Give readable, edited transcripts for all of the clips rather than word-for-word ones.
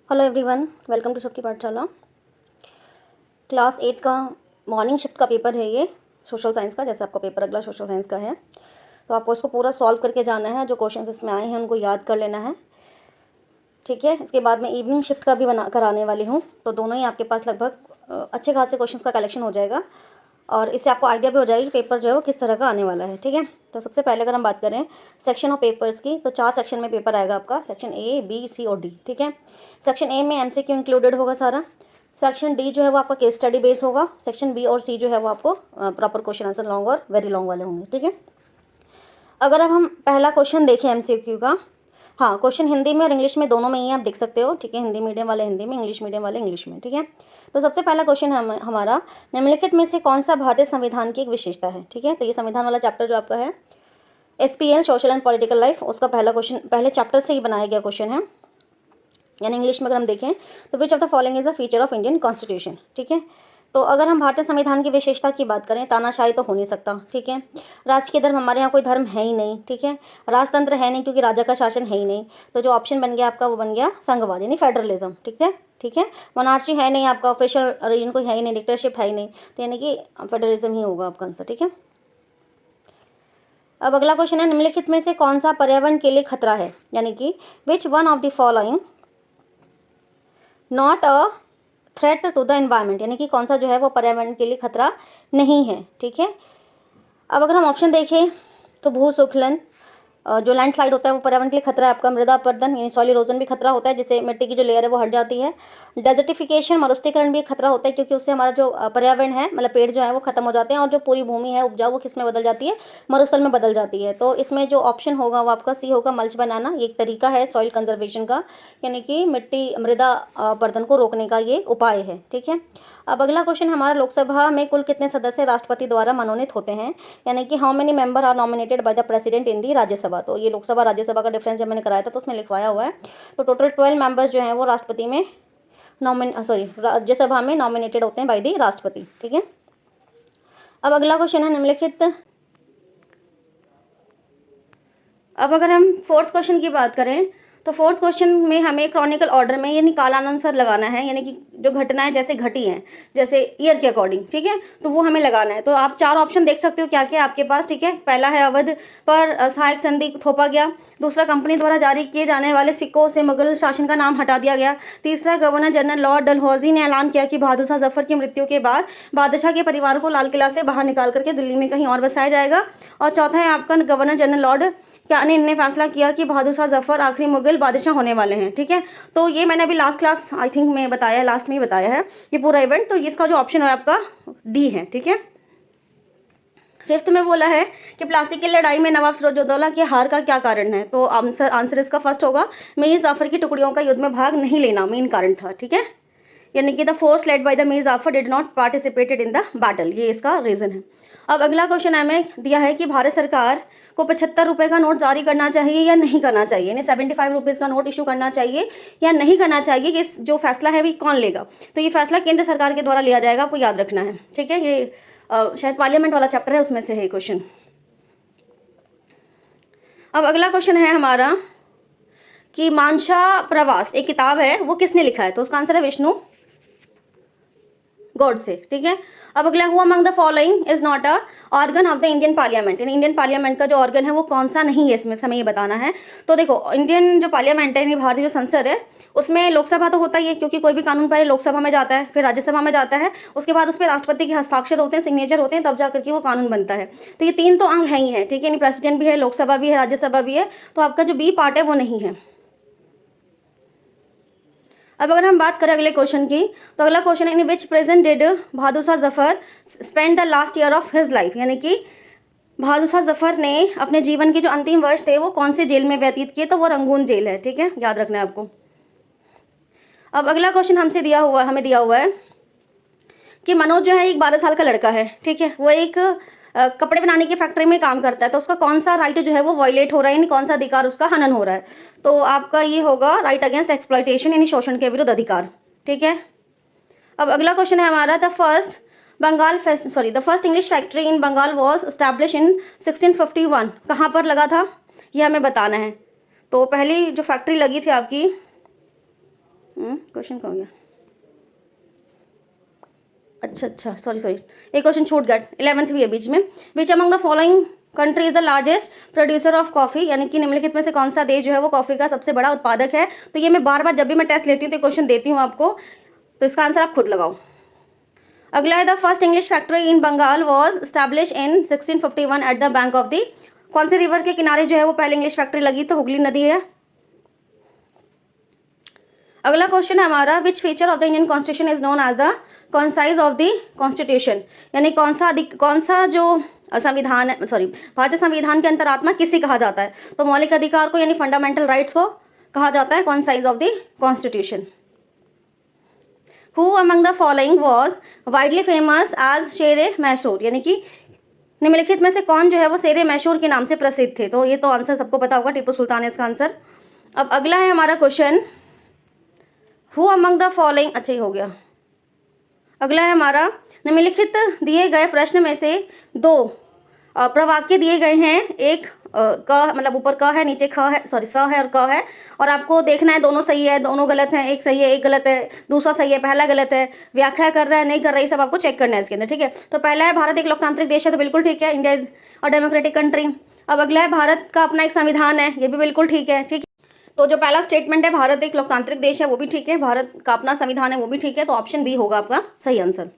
Hello everyone, welcome to सबकी पाठशाला। Class 8 का मॉर्निंग शिफ्ट का पेपर है ये, सोशल साइंस का। जैसे आपका पेपर अगला सोशल साइंस का है, तो आपको इसको पूरा सॉल्व करके जाना है। जो क्वेश्चंस इसमें आए हैं उनको याद कर लेना है, ठीक है। इसके बाद मैं इवनिंग शिफ्ट का भी बना कराने वाली हूँ, तो दोनों ही आपके पास लगभग अच्छे खासे क्वेश्चंस का कलेक्शन हो जाएगा और इससे आपको आइडिया भी हो जाएगी पेपर जो है वो किस तरह का आने वाला है, ठीक है। तो सबसे पहले अगर हम बात करें सेक्शन ऑफ पेपर्स की, तो 4 सेक्शन में पेपर आएगा आपका। सेक्शन ए, बी, सी और डी, ठीक है। सेक्शन ए में एमसीक्यू इंक्लूडेड होगा सारा। सेक्शन डी जो है वो आपका केस स्टडी बेस होगा। सेक्शन बी और सी जो है वो आपको प्रॉपर क्वेश्चन आंसर लॉन्ग और वेरी लॉन्ग वाले होंगे, ठीक है। अगर अब हम पहला क्वेश्चन देखें एमसीक्यू का, हाँ, क्वेश्चन हिंदी में और इंग्लिश में दोनों में ही आप देख सकते हो, ठीक है। हिंदी मीडियम वाले हिंदी में, इंग्लिश मीडियम वाले इंग्लिश में, ठीक है। तो सबसे पहला क्वेश्चन हमारा, निम्नलिखित में से कौन सा भारतीय संविधान की एक विशेषता है, ठीक है। तो ये संविधान वाला चैप्टर जो आपका है SPL, social and political life, उसका पहला क्वेश्चन पहले चैप्टर से ही बनाया गया क्वेश्चन है। यानी इंग्लिश में अगर हम देखें तो which of the following is a feature of Indian constitution, ठीक है। तो अगर हम भारतीय संविधान की विशेषता की बात करें, तानाशाही तो हो नहीं सकता, ठीक है। राष्ट्रीय धर्म, हमारे यहाँ कोई धर्म है ही नहीं, ठीक है। राजतंत्र है नहीं क्योंकि राजा का शासन है ही नहीं। तो जो ऑप्शन बन गया आपका वो बन गया संघवाद यानी फेडरलिज्म, ठीक है, ठीक है। मोनार्ची है नहीं आपका, ऑफिशियल रीजन कोई है ही नहीं, डिक्टेटरशिप है ही नहीं, तो यानी कि फेडरलिज्म ही होगा आपका आंसर, ठीक है। अब अगला क्वेश्चन है, निम्नलिखित में से कौन सा पर्यावरण के लिए खतरा है, यानी कि which one of the following not a threat to the environment, यानी कि कौन सा जो है वो पर्यावरण के लिए खतरा नहीं है, ठीक है। अब अगर हम ऑप्शन देखें तो भूस्खलन, जो लैंडस्लाइड होता है वो पर्यावरण के लिए खतरा है आपका। मृदा अपरदन यानी सॉइल इरोजन भी खतरा होता है, जिससे मिट्टी की जो लेयर है वो हट जाती है। डेजर्टिफिकेशन, मरुस्थलीकरण भी एक खतरा होता है, क्योंकि उससे हमारा जो पर्यावरण है, मतलब पेड़ जो है वो खत्म हो जाते हैं और जो पूरी भूमि है उपजाऊ वो किस में बदल जाती है, मरुस्थल में बदल जाती है। तो इसमें जो ऑप्शन होगा वो आपका सी होगा, मल्च बनाना। ये एक तरीका है सॉइल कंजर्वेशन का, यानी कि मिट्टी मृदा अपरदन को रोकने का ये उपाय है, ठीक है। अब अगला क्वेश्चन हमारा, लोकसभा में कुल कितने सदस्य राष्ट्रपति द्वारा मनोनीत होते हैं, यानी कि how many member are nominated by the president in the Rajya Sabha. तो ये लोकसभा राज्यसभा का डिफरेंस जब मैंने कराया था तो उसमें लिखवाया हुआ है। तो टोटल 12 मेंबर्स जो हैं वो राष्ट्रपति में राज्यसभा में नॉमिनेटेड होते हैं बाय दी राष्ट्रपति, ठीक है। अब अगला क्वेश्चन है, निम्नलिखित, अब अगर हम फोर्थ क्वेश्चन की बात करें तो फोर्थ क्वेश्चन में हमें क्रॉनिकल ऑर्डर में यानी कालानुसार लगाना है, यानी कि जो घटनाएं जैसे घटी हैं, जैसे ईयर के अकॉर्डिंग, ठीक है, तो वो हमें लगाना है। तो आप 4 ऑप्शन देख सकते हो क्या क्या आपके पास, ठीक है। पहला है अवध पर सहायक संधि थोपा गया। दूसरा, कंपनी द्वारा जारी किए जाने वाले सिक्कों से मुगल शासन का नाम हटा दिया गया। तीसरा, गवर्नर जनरल लॉर्ड डलहौजी ने ऐलान किया कि बहादुर शाह जफर की मृत्यु के बाद बादशाह के परिवार को लाल किला से बाहर निकाल करके दिल्ली में कहीं और बसाया जाएगा। और चौथा है आपका, गवर्नर जनरल लॉर्ड क्या ने फैसला किया कि बहादुर शाह जफर आखिरी मुगल बादशाह होने वाले हैं, ठीक है। तो ये मैंने अभी लास्ट क्लास आई थिंक में बताया है, लास्ट में ही बताया है ये पूरा इवेंट। तो इसका जो ऑप्शन है आपका डी है, ठीक है। फिफ्थ में बोला है कि प्लासी की लड़ाई में नवाब सिराजुद्दौला की हार का क्या कारण है। तो आंसर इसका फर्स्ट होगा, मीर जाफर की टुकड़ियों का युद्ध में भाग नहीं लेना मेन कारण था, ठीक है। यानी कि the force led by the Mir Jafar did not participated in the battle, ये इसका रीजन है। अब अगला क्वेश्चन हमें दिया है कि भारत सरकार को 75 रुपये का नोट जारी करना चाहिए या नहीं करना चाहिए, यानी 75 रुपीज़ का नोट इशू करना चाहिए या नहीं करना चाहिए, कि जो फैसला है वो कौन लेगा। तो ये फैसला केंद्र सरकार के द्वारा लिया जाएगा, आपको याद रखना है, ठीक है। ये शायद पार्लियामेंट वाला चैप्टर है, उसमें से है क्वेश्चन। अब अगला क्वेश्चन है हमारा कि मानसा प्रवास एक किताब है, वो किसने लिखा है। तो उसका आंसर है विष्णु गॉड से, ठीक है। अब अगला, who among the following is not a organ of the Indian parliament, यानी इंडियन पार्लियामेंट का जो ऑर्गन है वो कौन सा नहीं है, इसमें हमें ये बताना है। तो देखो, इंडियन जो पार्लियामेंट है, यानी भारतीय जो संसद है, उसमें लोकसभा तो होता ही है, क्योंकि कोई भी कानून पहले लोकसभा में जाता है, फिर राज्यसभा में जाता है, उसके बाद उस पर राष्ट्रपति के हस्ताक्षर होते हैं, सिग्नेचर होते हैं, तब जाकर के वो कानून बनता है। तो ये 3 तो अंग है ही है, ठीक है, यानी प्रेसिडेंट भी है, लोकसभा भी है, राज्यसभा भी है। तो आपका जो बी पार्ट है वो नहीं है। अब अगर हम बात करें अगले क्वेश्चन की, तो अगला क्वेश्चन है, in which present did Bahadur Shah Zafar spend the last year of his life, यानी कि बहादुर शाह जफर ने अपने जीवन के जो अंतिम वर्ष थे वो कौन से जेल में व्यतीत किए। तो वो रंगून जेल है, ठीक है, याद रखना है आपको। अब अगला क्वेश्चन हमें दिया हुआ है कि मनोज जो है एक 12 साल का लड़का है, ठीक है। वो एक कपड़े बनाने की फैक्ट्री में काम करता है। तो उसका कौन सा राइट जो है वो वायलेट हो रहा है, यानी कौन सा अधिकार उसका हनन हो रहा है। तो आपका ये होगा राइट अगेंस्ट एक्सप्लॉयटेशन, यानी शोषण के विरुद्ध अधिकार, ठीक है। अब अगला क्वेश्चन है हमारा, the first English factory in Bengal was establish in 1651, कहाँ पर लगा था ये हमें बताना है। तो पहली जो फैक्ट्री लगी थी आपकी क्वेश्चन कहाँ गया? अच्छा सॉरी एक क्वेश्चन छूट गया, 11th भी है बीच में। Which among the following country is the largest producer of coffee, यानी कि निम्नलिखित में से कौन सा देश जो है वो कॉफ़ी का सबसे बड़ा उत्पादक है। तो ये मैं बार बार जब भी मैं टेस्ट लेती हूँ तो क्वेश्चन देती हूँ आपको, तो इसका आंसर आप खुद लगाओ। अगला है the first English factory in Bengal was establish in 1651 at the bank of the, कौन से रिवर के किनारे जो है वो पहले इंग्लिश फैक्ट्री लगी? तो हुगली नदी है। अगला क्वेश्चन है हमारा, which feature of the Indian constitution is known as the concise of the constitution, यानी कौन सा जो संविधान है, भारतीय संविधान के अंतरात्मा किसे कहा जाता है? तो मौलिक अधिकार को यानी फंडामेंटल राइट्स को कहा जाता है concise of the constitution. Who among the following was widely famous as Sher Mysore, यानी कि निम्नलिखित में से कौन जो है वो शेर मैसूर के नाम से प्रसिद्ध थे? तो ये तो आंसर सबको पता होगा, टीपू सुल्तान है इसका आंसर। अब अगला है हमारा question, who among the following, अच्छा ही हो गया। अगला है हमारा, निम्नलिखित दिए गए प्रश्न में से दो प्रवाक्य दिए गए हैं, एक क मतलब ऊपर क है, नीचे ख है, स है और क है, और आपको देखना है दोनों सही है दोनों गलत हैं, एक सही है एक गलत है, दूसरा सही है पहला गलत है, व्याख्या कर रहा है नहीं कर रहा है, सब आपको चेक करना है इसके अंदर, ठीक है। तो पहला है भारत एक लोकतांत्रिक देश है, तो बिल्कुल ठीक है, India is a democratic country. अब अगला है भारत का अपना एक संविधान है, ये भी बिल्कुल ठीक है, ठीक है। तो जो पहला स्टेटमेंट है भारत एक लोकतांत्रिक देश है वो भी ठीक है, भारत का अपना संविधान है वो भी ठीक है, तो ऑप्शन बी होगा आपका सही आंसर।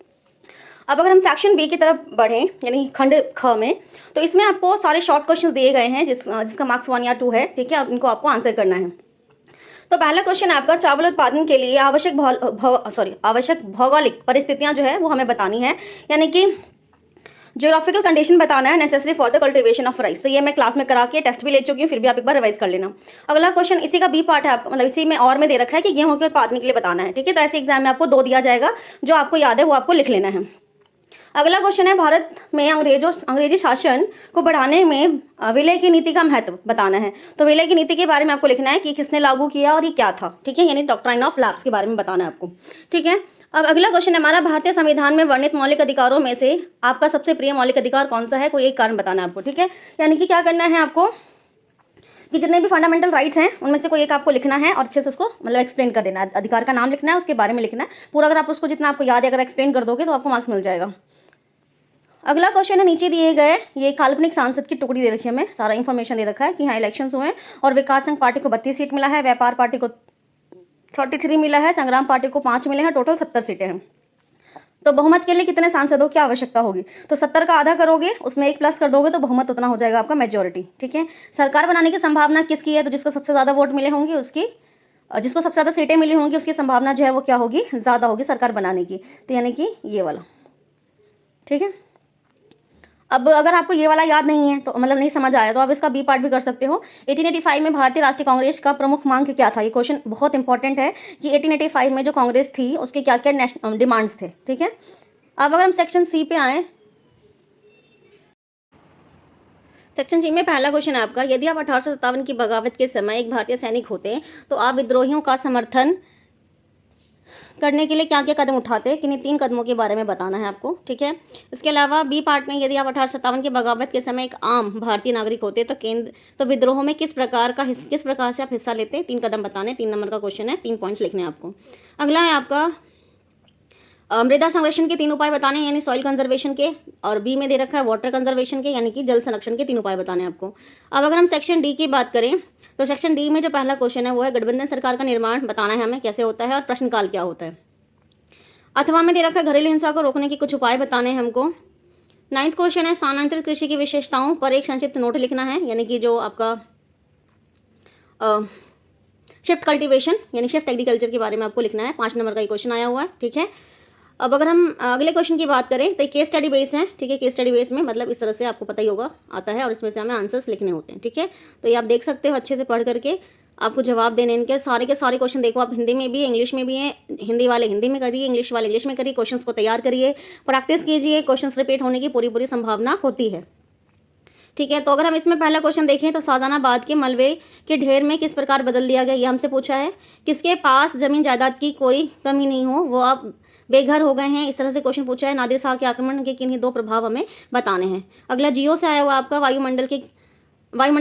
अब अगर हम सेक्शन बी की तरफ बढ़ें यानी खंड ख में, तो इसमें आपको सारे शॉर्ट क्वेश्चन दिए गए हैं जिसका मार्क्स 1 या 2 है, ठीक है, इनको आपको आंसर करना है। तो पहला क्वेश्चन आपका, चावल उत्पादन के लिए आवश्यक भौगोलिक परिस्थितियां जो है वो हमें बतानी है, यानी कि ज्योग्राफिकल कंडीशन बताना है necessary for the cultivation of rice. तो ये मैं क्लास में करा के टेस्ट भी ले चुकी हूँ, फिर भी आप एक बार रिवाइज कर लेना। अगला क्वेश्चन इसी का बी पार्ट है, मतलब इसी में और में दे रखा है कि गेहूं के उत्पादन के लिए बताना है, ठीक है। तो ऐसे एग्जाम में आपको 2 दिया जाएगा, जो आपको याद है वो आपको लिख लेना है। अगला क्वेश्चन है, भारत में अंग्रेजी शासन को बढ़ाने में विलय की नीति का महत्व बताना है। तो विलय की नीति के बारे में आपको लिखना है कि किसने लागू किया और ये क्या था, ठीक है, यानी डॉक्ट्राइन ऑफ लैप्स के बारे में बताना है आपको, ठीक है। अब अगला क्वेश्चन है हमारा, भारतीय संविधान में वर्णित मौलिक अधिकारों में से आपका सबसे प्रिय मौलिक अधिकार कौन सा है? कोई एक कारण बताना है आपको, ठीक है। यानी कि क्या करना है आपको कि जितने भी फंडामेंटल राइट्स हैं उनमें से कोई एक आपको लिखना है और अच्छे से उसको मतलब एक्सप्लेन कर देना है, अधिकार का नाम लिखना है, उसके बारे में लिखना है पूरा। अगर आप उसको जितना आपको याद है अगर एक्सप्लेन कर दोगे तो आपको मार्क्स मिल जाएगा। अगला क्वेश्चन है, नीचे दिए गए ये काल्पनिक सांसद की टुकड़ी दे रखी है, हमें सारा इन्फॉर्मेशन दे रखा है कि हाँ इलेक्शंस हुए हैं और विकास संघ पार्टी को 32 सीट मिला है, व्यापार पार्टी को 33 मिला है, संग्राम पार्टी को 5 मिले हैं, टोटल 70 सीटें हैं। तो बहुमत के लिए कितने सांसदों की आवश्यकता होगी? तो 70 का आधा करोगे, उसमें 1 प्लस कर दोगे तो बहुमत उतना हो जाएगा आपका मेजोरिटी, ठीक है। सरकार बनाने की संभावना किसकी है? तो जिसको सबसे ज़्यादा वोट मिले होंगे उसकी, जिसको सबसे ज़्यादा सीटें मिली होंगी उसकी संभावना जो है वो क्या होगी? ज़्यादा होगी सरकार बनाने की, तो यानी कि ये वाला, ठीक है। अब अगर आपको ये वाला याद नहीं है तो मतलब नहीं समझ आया तो आप इसका बी पार्ट भी कर सकते हो। 1885 में भारतीय राष्ट्रीय कांग्रेस का प्रमुख मांग क्या था? ये क्वेश्चन बहुत इंपॉर्टेंट है कि 1885 में जो कांग्रेस थी उसके क्या क्या डिमांड्स थे, ठीक है। अब अगर हम सेक्शन सी पे आए, सेक्शन सी में पहला क्वेश्चन है आपका, यदि आप 1857 की बगावत के समय एक भारतीय सैनिक होते तो आप विद्रोहियों का समर्थन करने के लिए क्या क्या कदम उठाते हैं? किन्हीं 3 कदमों के बारे में बताना है आपको, ठीक है। इसके अलावा बी पार्ट में, यदि आप 1857 की बगावत के समय एक आम भारतीय नागरिक होते तो विद्रोह में किस प्रकार से आप हिस्सा लेते? 3 कदम बताने, 3 नंबर का क्वेश्चन है, 3 पॉइंट्स लिखने हैं आपको। अगला है आपका मृदा संरक्षण के 3 उपाय बताने, यानी सॉइल कंजर्वेशन के, और बी में दे रखा है वाटर कंजर्वेशन के, यानी कि जल संरक्षण के 3 उपाय बताने हैं आपको। अब अगर हम सेक्शन डी की बात करें तो सेक्शन डी में जो पहला क्वेश्चन है वो है गठबंधन सरकार का निर्माण बताना है हमें, कैसे होता है और प्रश्नकाल क्या होता है। अथवा में दे रखा है घरेलू हिंसा को रोकने के कुछ उपाय बताने हैं हमको। 9th क्वेश्चन है स्थानांतरित कृषि की विशेषताओं पर एक संक्षिप्त नोट लिखना है, यानी कि जो आपका शिफ्ट कल्टीवेशन यानी शिफ्ट एग्रीकल्चर के बारे में आपको लिखना है। 5 नंबर का ये क्वेश्चन आया हुआ है, ठीक है। अब अगर हम अगले क्वेश्चन की बात करें तो केस स्टडी बेस है, ठीक है। केस स्टडी बेस में मतलब इस तरह से आपको पता ही होगा आता है और इसमें से हमें आंसर्स लिखने होते हैं, ठीक है। तो ये आप देख सकते हो अच्छे से पढ़ करके आपको जवाब देने इनके सारे के सारे क्वेश्चन देखो, आप हिंदी में भी इंग्लिश में भी हैं, हिंदी वाले हिंदी में करिए, इंग्लिश वाले इंग्लिश में करिए, क्वेश्चंस को तैयार करिए, प्रैक्टिस कीजिए, क्वेश्चंस रिपीट होने की पूरी संभावना होती है, ठीक है। तो अगर हम इसमें पहला क्वेश्चन देखें तो शाहजहानाबाद के मलबे के ढेर में किस प्रकार बदल दिया गया, ये हमसे पूछा है। किसके पास जमीन जायदाद की कोई कमी नहीं हो वो अब बेघर हो गए हैं, इस तरह से क्वेश्चन पूछा है। नादिर शाह के आक्रमण के किन्हीं 2 प्रभाव हमें बताने हैं। अगला जियो से आया हुआ आपका वायुमंडल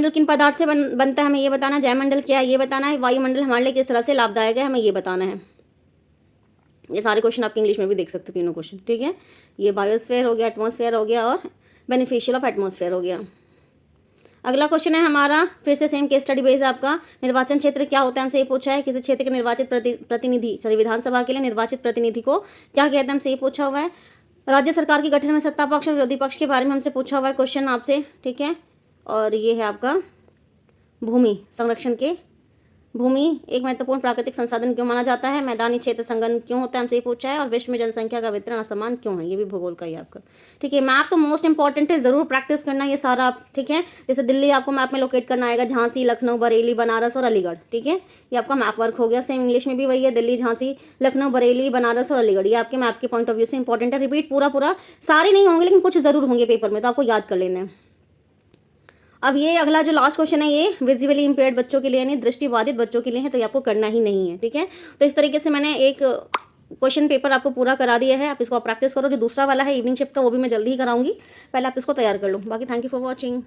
किन पदार्थ से बनता है हमें ये बताना है। जयमंडल क्या है ये बताना है। वायुमंडल हमारे लिए किस तरह से लाभदायक है हमें ये बताना है। ये सारे क्वेश्चन आपके इंग्लिश में भी देख सकते हो, तीनों क्वेश्चन, ठीक है। ये बायोस्फीयर हो गया, एटमॉस्फेयर हो गया और बेनिफिशियल ऑफ एटमॉस्फेयर हो गया। अगला क्वेश्चन है हमारा, फिर से सेम केस स्टडी बेस आपका, निर्वाचन क्षेत्र क्या होता है हमसे ये पूछा है। किसी क्षेत्र के निर्वाचित प्रतिनिधि, सॉरी विधानसभा के लिए निर्वाचित प्रतिनिधि को क्या कहते हैं हमसे ये पूछा हुआ है। राज्य सरकार के गठन में सत्ता पक्ष और विरोधी पक्ष के बारे में हमसे पूछा हुआ है क्वेश्चन आपसे, ठीक है। और ये है आपका भूमि संरक्षण के, भूमि एक महत्वपूर्ण प्राकृतिक संसाधन क्यों माना जाता है, मैदानी क्षेत्र संघन क्यों होता है हमसे ये पूछा है, और विश्व में जनसंख्या का वितरण असमान क्यों है, ये भी भूगोल का ही आपका, ठीक है। मैप तो मोस्ट इंपॉर्टेंट है, जरूर प्रैक्टिस करना ये सारा आप, ठीक है। जैसे दिल्ली आपको मैप में लोकेट करना आएगा, झांसी, लखनऊ, बरेली, बनारस और अलीगढ़, ठीक है। ये आपका मैप वर्क हो गया। सेम इंग्लिश में भी वही है, दिल्ली, झांसी, लखनऊ, बरेली, बनारस और अलीगढ़, ये आपके मैप के पॉइंट ऑफ व्यू से इंपॉर्टेंट है। रिपीट पूरा पूरा सारे नहीं होंगे लेकिन कुछ जरूर होंगे पेपर में, तो आपको याद कर लेना है। अब ये अगला जो लास्ट क्वेश्चन है ये विजुअली इंपेयर्ड बच्चों के लिए, यानी दृष्टिबाधित बच्चों के लिए है, तो ये आपको करना ही नहीं है, ठीक है। तो इस तरीके से मैंने एक क्वेश्चन पेपर आपको पूरा करा दिया है। आप इसको प्रैक्टिस करो। जो दूसरा वाला है इवनिंग शिफ्ट का, वो भी मैं जल्दी ही कराऊंगी, पहले आप इसको तैयार कर लो। बाकी थैंक यू फॉर वॉचिंग।